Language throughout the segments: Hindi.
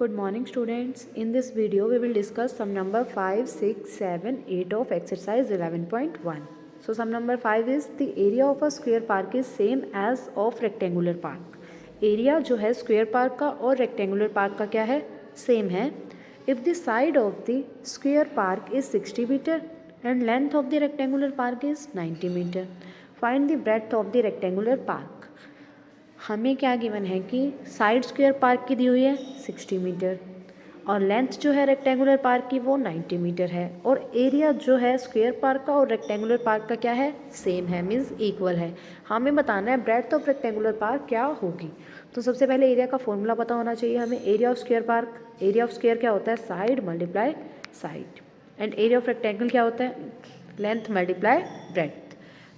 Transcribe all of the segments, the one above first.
Good morning students. In this video we will discuss sum number 5, 6, 7, 8 of exercise 11.1. So sum number 5 is the area of a square park is same as of rectangular park. Area जो है square park का और rectangular park का क्या है, same है. If the side of the square park is 60 meter and length of the rectangular park is 90 meter, find the breadth of the rectangular park. हमें क्या गिवन है कि साइड स्क्वायर पार्क की दी हुई है 60 मीटर और लेंथ जो है रेक्टेंगुलर पार्क की वो 90 मीटर है और एरिया जो है स्क्वायर पार्क का और रेक्टेंगुलर पार्क का क्या है, सेम है, मीन्स इक्वल है. हमें बताना है ब्रेड्थ ऑफ रेक्टेंगुलर पार्क क्या होगी. तो सबसे पहले एरिया का फॉर्मूला पता होना चाहिए हमें. Area of square park, area of square क्या होता है, side multiply side, and area of rectangle क्या होता है, लेंथ मल्टीप्लाई ब्रेड्थ.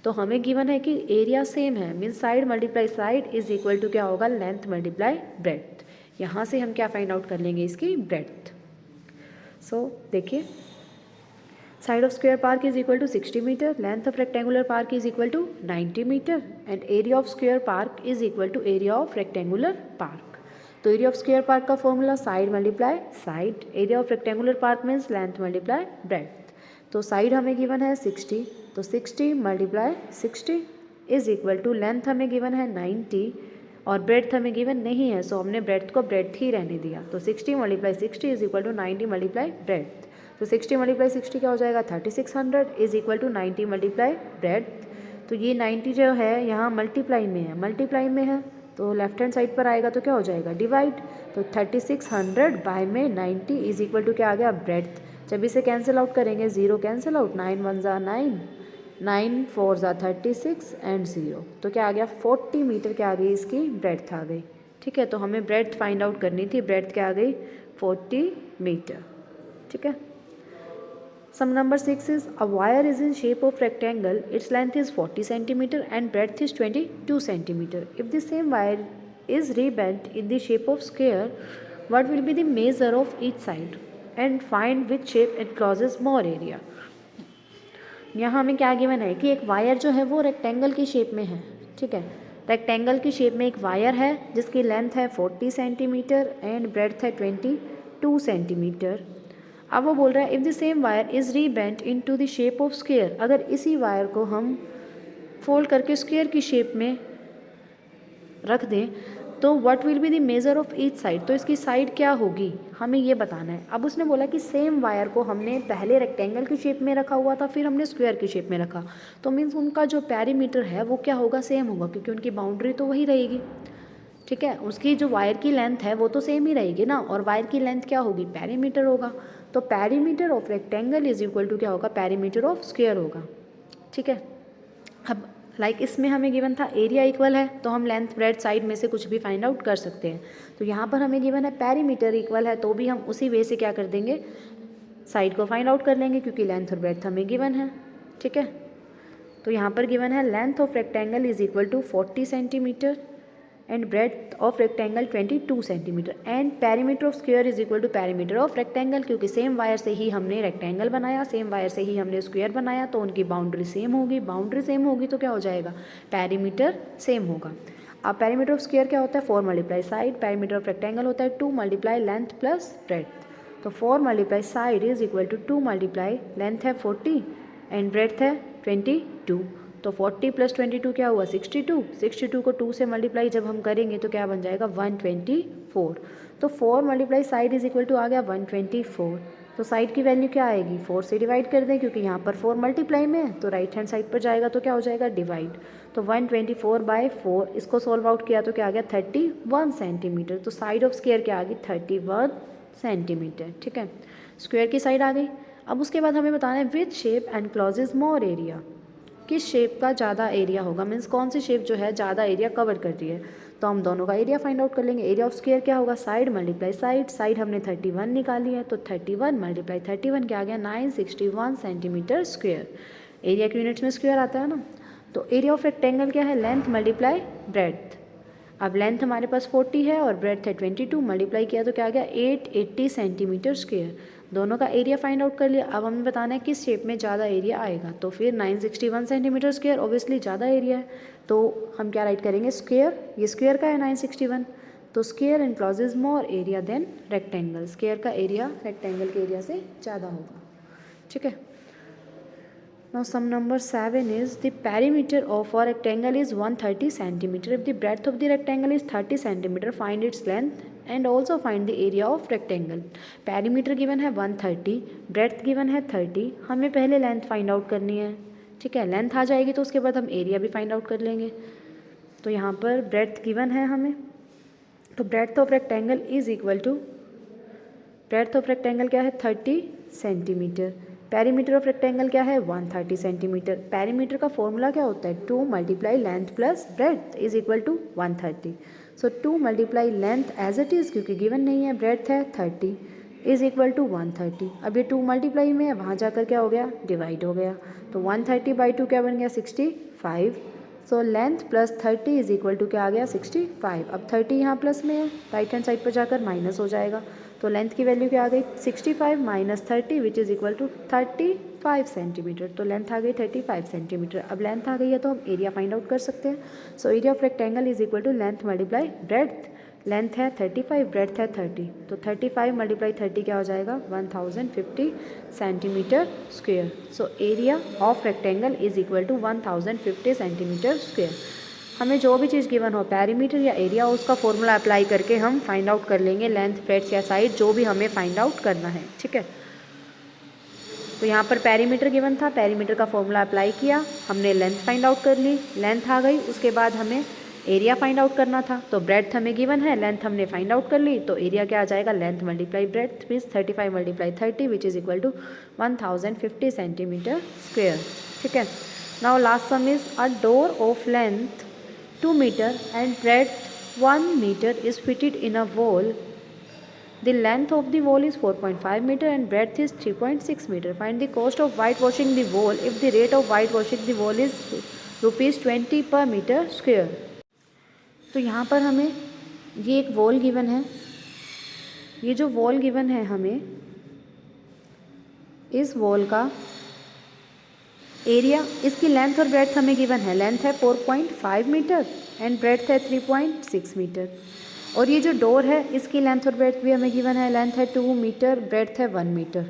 तो हमें गिवन है कि एरिया सेम है, means side multiply side is equal to क्या होगा, लेंथ मल्टीप्लाई ब्रेड्थ. यहाँ से हम क्या फाइंड आउट कर लेंगे, इसकी ब्रेड्थ. सो देखिए, side of square park is equal to 60 metre, length of rectangular park is equal to 90 metre and area of square park is equal to area of rectangular park. तो एरिया ऑफ स्क्वायर पार्क का formula side multiply side, area of rectangular park means length multiply breadth. तो साइड हमें गिवन है 60, तो 60 multiply 60 is equal to length हमें गिवन है 90 और ब्रेड्थ हमें गिवन नहीं है, सो हमने ब्रेड्थ को ब्रेड्थ ही रहने दिया. तो 60 multiply 60 is equal to 90 multiply breadth. तो 60 मल्टीप्लाई 60 क्या हो जाएगा, 3600 is equal to 90 multiply breadth. तो ये 90 जो है यहाँ मल्टीप्लाई में है, मल्टीप्लाई में है तो लेफ्ट हैंड साइड पर आएगा तो क्या हो जाएगा, डिवाइड. तो 3600 बाय में 90 इज इक्वल टू क्या आ गया, ब्रेड्थ. जब इसे कैंसिल आउट करेंगे, 0 कैंसिल आउट, 9 1 ज़ा 9, 9 4 ज़ा 36 एंड 0, तो क्या आ गया, 40 मीटर क्या आ गई, इसकी ब्रेड्थ आ गई. ठीक है, तो हमें ब्रेड्थ फाइंड आउट करनी थी, ब्रेड्थ क्या आ गई, 40 मीटर. ठीक है. Sum number 6 is a wire is in shape of rectangle, its length is 40 centimetre and breadth is 22 centimetre. If the same wire is rebent in the shape of square, what will be the measure of each side and find which shape it closes more area. यहाँ हमें क्या गिवन है कि एक वायर जो है वो रेक्टेंगल की शेप में है. ठीक है, रेक्टेंगल की शेप में एक वायर है जिसकी लेंथ है 40 सेंटीमीटर एंड ब्रेड्थ है 22 सेंटीमीटर. अब वो बोल रहा है if the same wire is rebent into the shape of square, अगर इसी वायर को हम फोल्ड करके स्क्वायर की शेप में रख दें तो what will be the measure of each side, तो इसकी साइड क्या होगी, हमें ये बताना है. अब उसने बोला कि सेम वायर को हमने पहले रेक्टेंगल की शेप में रखा हुआ था, फिर हमने स्क्वायर की शेप में रखा, तो मीन्स उनका जो पेरीमीटर है वो क्या होगा, सेम होगा, क्योंकि उनकी बाउंड्री तो वही रहेगी. ठीक है, उसकी जो वायर की लेंथ है वो तो सेम ही रहेगी ना, और वायर की लेंथ क्या होगी, पेरीमीटर होगा. तो perimeter of rectangle is equal to क्या होगा, पेरीमीटर ऑफ स्क्वायर होगा. ठीक है. अब इसमें हमें गिवन था एरिया इक्वल है, तो हम लेंथ ब्रेड्थ साइड में से कुछ भी फाइंड आउट कर सकते हैं. तो यहाँ पर हमें गिवन है पेरीमीटर इक्वल है, तो भी हम उसी वे से क्या कर देंगे, साइड को फाइंड आउट कर लेंगे, क्योंकि लेंथ और ब्रेड्थ हमें गिवन है. ठीक है, तो यहाँ पर गिवन है length of rectangle is equal to 40 centimetre and breadth of rectangle 22 centimetre and perimeter of square is equal to perimeter of rectangle, क्योंकि सेम वायर से ही हमने रेक्टेंगल बनाया, सेम वायर से ही हमने स्क्वायर बनाया, तो उनकी बाउंड्री सेम होगी. बाउंड्री सेम होगी तो क्या हो जाएगा, पेरीमीटर सेम होगा. अब पेरीमीटर ऑफ स्क्वायर क्या होता है, 4 multiply side, perimeter of rectangle होता है 2 मल्टीप्लाई लेंथ प्लस ब्रेड्थ. तो 4 multiply side is equal to 2 multiply length है 40 एंड ब्रेड्थ है 22. तो 40 प्लस 22 क्या हुआ, 62. 62 को 2 से मल्टीप्लाई जब हम करेंगे तो क्या बन जाएगा, 124. तो 4 multiply side is equal to आ गया 124. तो साइड की वैल्यू क्या आएगी, 4 से डिवाइड कर दें, क्योंकि यहाँ पर 4 मल्टीप्लाई में है, तो राइट हैंड साइड पर जाएगा तो क्या हो जाएगा, डिवाइड. तो 124 बाय 4, इसको सॉल्व आउट किया तो क्या आ गया, 31 सेंटीमीटर. तो साइड ऑफ स्क्वायर क्या आ गई, 31 सेंटीमीटर. ठीक है, स्क्वायर की साइड आ गई. अब उसके बाद हमें बताना है which shape encloses more area, किस शेप का ज़्यादा एरिया होगा, मीन्स कौन सी शेप जो है ज़्यादा एरिया कवर कर रही है. तो हम दोनों का एरिया फाइंड आउट कर लेंगे. एरिया ऑफ स्क्वायर क्या होगा, साइड मल्टीप्लाई साइड, साइड हमने 31 निकाली है, तो 31 मल्टीप्लाई 31 क्या आ गया, 961 सेंटीमीटर स्क्वायर. एरिया के यूनिट्स में स्क्वायर आता है ना. तो एरिया ऑफ रेक्टेंगल क्या है, लेंथ मल्टीप्लाई ब्रेड्थ. अब लेंथ हमारे पास 40 है और ब्रेड्थ है 22, मल्टीप्लाई किया तो क्या आ गया, 880 सेंटीमीटर स्क्वायर. दोनों का एरिया फाइंड आउट कर लिया. अब हमें बताना है किस शेप में ज़्यादा एरिया आएगा. तो फिर 961 सेंटीमीटर स्क्वायर ऑब्वियसली ज़्यादा एरिया है, तो हम क्या राइट करेंगे, स्क्वायर. ये स्क्वायर का है 961, तो square encloses more area than rectangle, square का एरिया रेक्टेंगल के एरिया से ज़्यादा होगा, ठीक है। Now sum number 7 is the perimeter of a rectangle is 130 centimeter. If the breadth of the rectangle is 30 centimeter, find its length and also find the area of rectangle. Perimeter given है 130, breadth given है 30. हमें पहले length find out करनी है, ठीक है। लेंथ आ जाएगी तो उसके बाद हम एरिया भी फाइंड आउट कर लेंगे। तो यहाँ पर ब्रेड्थ गिवन है हमें, तो breadth of rectangle is equal to, breadth of rectangle क्या है 30 सेंटीमीटर, पेरीमीटर ऑफ रेक्टेंगल क्या है 130 सेंटीमीटर। पेरीमीटर का फॉर्मूला क्या होता है 2 multiply length plus breadth is equal to 130। So 2 multiply length as it is, क्योंकि गिवन नहीं है, ब्रेड्थ है 30 इज इक्वल टू 130। अब ये 2 मल्टीप्लाई में है, वहाँ जाकर क्या हो गया डिवाइड हो गया, तो 130/2 क्या बन गया 65। So length plus 30 is equal to क्या आ गया 65। अब 30 यहाँ प्लस में है, राइट हैंड साइड पर जाकर माइनस हो जाएगा, तो लेंथ की वैल्यू क्या आ गई 65 minus 30 which is equal to 35 centimetre. तो लेंथ आ गई 35 सेंटीमीटर। अब लेंथ आ गई है तो हम एरिया फाइंड आउट कर सकते हैं। So area of rectangle is equal to length multiply breadth, length है 35, ब्रेड्थ है 30, तो 35 मल्टीप्लाई 30 क्या हो जाएगा 1050 centimetre square. So area of rectangle is equal to 1050 centimetre square. हमें जो भी चीज़ गिवन हो, पैरीमीटर या एरिया, उसका फॉर्मूला अप्लाई करके हम फाइंड आउट कर लेंगे लेंथ, ब्रेड्थ या साइड, जो भी हमें फाइंड आउट करना है, ठीक है। तो यहाँ पर पैरीमीटर गिवन था, पैरीमीटर का फॉर्मूला अप्लाई किया, हमने लेंथ फाइंड आउट कर ली, लेंथ आ गई, उसके बाद हमें एरिया फाइंड आउट करना था। तो ब्रेड्थ हमें गिवन है, लेंथ हमने फाइंड आउट कर ली, तो एरिया क्या आ जाएगा length multiply breadth means 35 multiply 30 which is equal to 1050 centimetre square, ठीक है। Now last sum is a door of length 2 meter and breadth 1 meter is fitted in a wall. The length of the wall is 4.5 meter and breadth is 3.6 meter. Find the cost of whitewashing the wall if the rate of whitewashing the wall is ₹20 per meter square. तो यहाँ पर हमें ये एक वॉल गिवन है, ये जो वॉल गिवन है हमें, इस वॉल का एरिया, इसकी लेंथ और ब्रेड्थ हमें गिवन है, लेंथ है 4.5 मीटर एंड ब्रेड्थ है 3.6 मीटर। और ये जो डोर है इसकी लेंथ और ब्रेड्थ भी हमें गिवन है, लेंथ है 2 मीटर, ब्रेड्थ है 1 मीटर,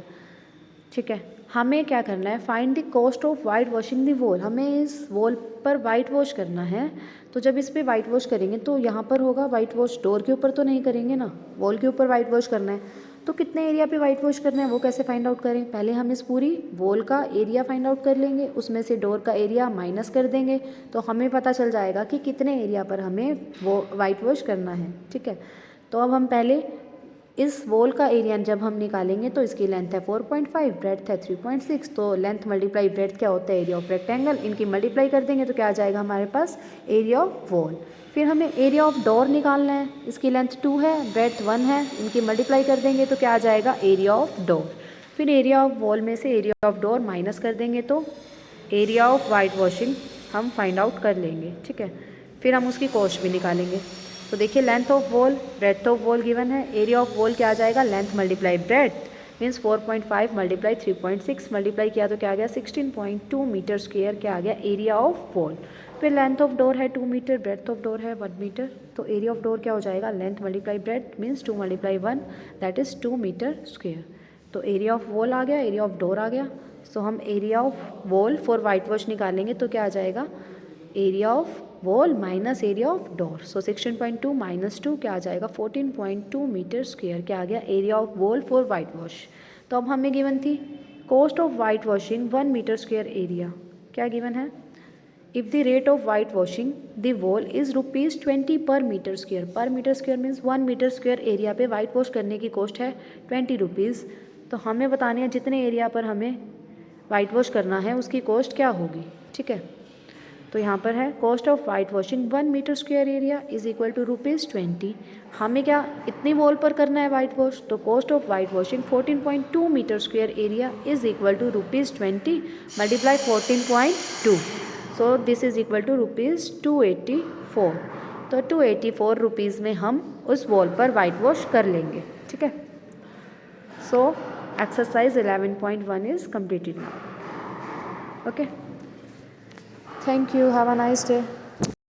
ठीक है। हमें क्या करना है, find the cost of white washing the wall. हमें इस वॉल पर वाइट वॉश करना है, तो जब इस पर वाइट वॉश करेंगे तो यहाँ पर होगा वाइट वॉश, डोर के ऊपर तो नहीं करेंगे ना, वॉल के ऊपर वाइट वॉश करना है। तो कितने एरिया पे वाइट वॉश करना है वो कैसे फाइंड आउट करें, पहले हम इस पूरी वॉल का एरिया फाइंड आउट कर लेंगे, उसमें से डोर का एरिया माइनस कर देंगे, तो हमें पता चल जाएगा कि कितने एरिया पर हमें वो वाइट वॉश करना है, ठीक है। तो अब हम पहले इस वॉल का एरिया जब हम निकालेंगे तो इसकी लेंथ है 4.5, ब्रेड्थ है 3.6, तो लेंथ मल्टीप्लाई ब्रेड्थ क्या होता है एरिया ऑफ रेक्टेंगल, इनकी मल्टीप्लाई कर देंगे तो क्या आ जाएगा हमारे पास एरिया ऑफ वॉल। फिर हमें एरिया ऑफ डोर निकालना है, इसकी लेंथ 2 है, ब्रेड्थ 1 है, इनकी मल्टीप्लाई कर देंगे तो क्या आ जाएगा एरिया ऑफ डोर। फिर एरिया ऑफ वॉल में से एरिया ऑफ डोर माइनस कर देंगे तो एरिया ऑफ वाइट वॉशिंग हम फाइंड आउट कर लेंगे, ठीक है। फिर हम उसकी कॉस्ट भी निकालेंगे। तो देखिए length of wall, breadth of wall given है, एरिया ऑफ वॉल क्या आ जाएगा length multiply breadth means 4.5 multiply 3.6 multiply किया तो क्या आ गया 16.2 मीटर स्क्वेयर, क्या आ गया एरिया ऑफ वॉल। फिर लेंथ ऑफ डोर है 2 मीटर, ब्रेड्थ ऑफ डोर है 1 मीटर, तो एरिया ऑफ डोर क्या हो जाएगा length multiply breadth means 2 multiply 1 that is 2 metre square. तो एरिया ऑफ वॉल आ गया, एरिया ऑफ डोर आ गया। सो हम area of wall for white wash निकालेंगे तो क्या आ जाएगा area of wall minus area of door. So 16.2 minus 2 क्या आ जाएगा 14.2 मीटर स्क्वेयर, क्या आ गया area of wall for white wash. तो अब हमें गिवन थी cost of white washing 1 metre square area, क्या गिवन है if the rate of white washing the wall is ₹20 per metre square means 1 metre square area पे वाइट वॉश करने की कॉस्ट है ₹20। तो हमें बताने हैं जितने एरिया पर हमें वाइट वॉश करना है उसकी कॉस्ट क्या होगी, ठीक है। तो यहाँ पर है cost of white washing 1 metre square area is equal to ₹20। हमें क्या इतनी वॉल पर करना है वाइट वॉश, तो cost of white washing 14.2 metre square area is equal to ₹20 multiply 14.2, so this is equal to ₹284। तो 284 रुपीज़ में हम उस वॉल पर वाइट वॉश कर लेंगे, ठीक है। So exercise 11.1 is completed now. Okay. Thank you. Have a nice day.